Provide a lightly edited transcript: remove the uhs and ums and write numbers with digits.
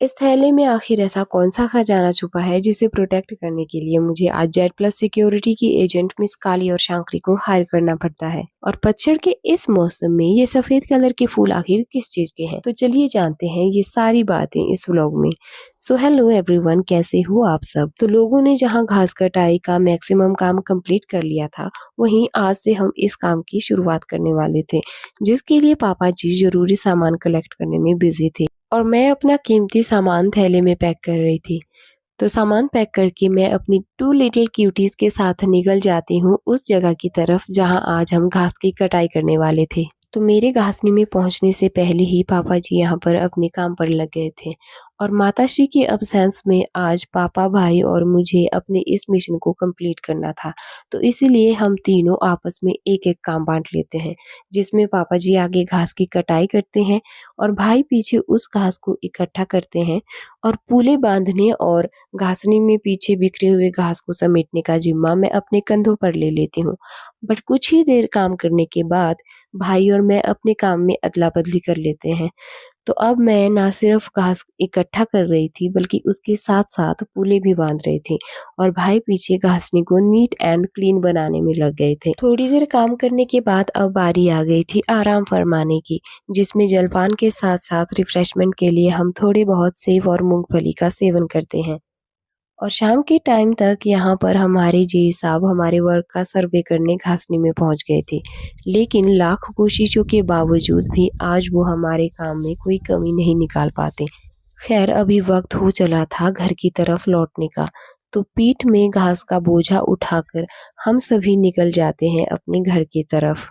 इस थैले में आखिर ऐसा कौन-सा खजाना छुपा है जिसे प्रोटेक्ट करने के लिए मुझे आज जेड प्लस सिक्योरिटी की एजेंट मिस काली और शांकरी को हायर करना पड़ता है। और पतझड़ के इस मौसम में ये सफेद कलर के फूल आखिर किस चीज के हैं? तो चलिए जानते हैं ये सारी बातें इस व्लॉग में। सो हेलो एवरीवन, कैसे हो आप सब? तो लोगों ने जहां घास कटाई का मैक्सिमम काम कंप्लीट कर लिया था, वहीं आज से हम इस काम की शुरुआत करने वाले थे, जिसके लिए पापा जी जरूरी सामान कलेक्ट करने में बिजी थे और मैं अपना कीमती सामान थैले में पैक कर रही थी। तो सामान पैक करके मैं अपनी 2 लिटिल क्यूटीज के साथ निकल जाती हूँ उस जगह की तरफ जहाँ आज हम घास की कटाई करने वाले थे। तो मेरे घासनी में पहुंचने से पहले ही पापा जी यहाँ पर अपने काम पर लग गए थे और माताश्री के अब्सेंस में आज पापा, भाई और मुझे अपने इस मिशन को कंप्लीट करना था। तो इसीलिए हम तीनों आपस में एक-एक काम बांट लेते हैं, जिसमें पापा जी आगे घास की कटाई करते हैं और भाई पीछे उस घास को इकट्ठा करते हैं और पूले बांधने और घासनी में पीछे बिखरे हुए घास को समेटने का जिम्मा मैं अपने कंधों पर ले लेती हूँ। बट कुछ ही देर काम करने के बाद भाई और मैं अपने काम में अदला बदली कर लेते हैं। तो अब मैं ना सिर्फ घास इकट्ठा कर रही थी बल्कि उसके साथ साथ पूले भी बांध रही थी और भाई पीछे घासनी को नीट एंड क्लीन बनाने में लग गए थे। थोड़ी देर काम करने के बाद अब बारी आ गई थी आराम फरमाने की, जिसमें जलपान के साथ साथ रिफ्रेशमेंट के लिए हम थोड़े बहुत सेव और मूंगफली का सेवन करते हैं। और शाम के टाइम तक यहाँ पर हमारे जी साहब हमारे वर्क का सर्वे करने घासनी में पहुँच गए थे, लेकिन लाख कोशिशों के बावजूद भी आज वो हमारे काम में कोई कमी नहीं निकाल पाते। खैर अभी वक्त हो चला था घर की तरफ लौटने का, तो पीठ में घास का बोझा उठाकर हम सभी निकल जाते हैं अपने घर की तरफ।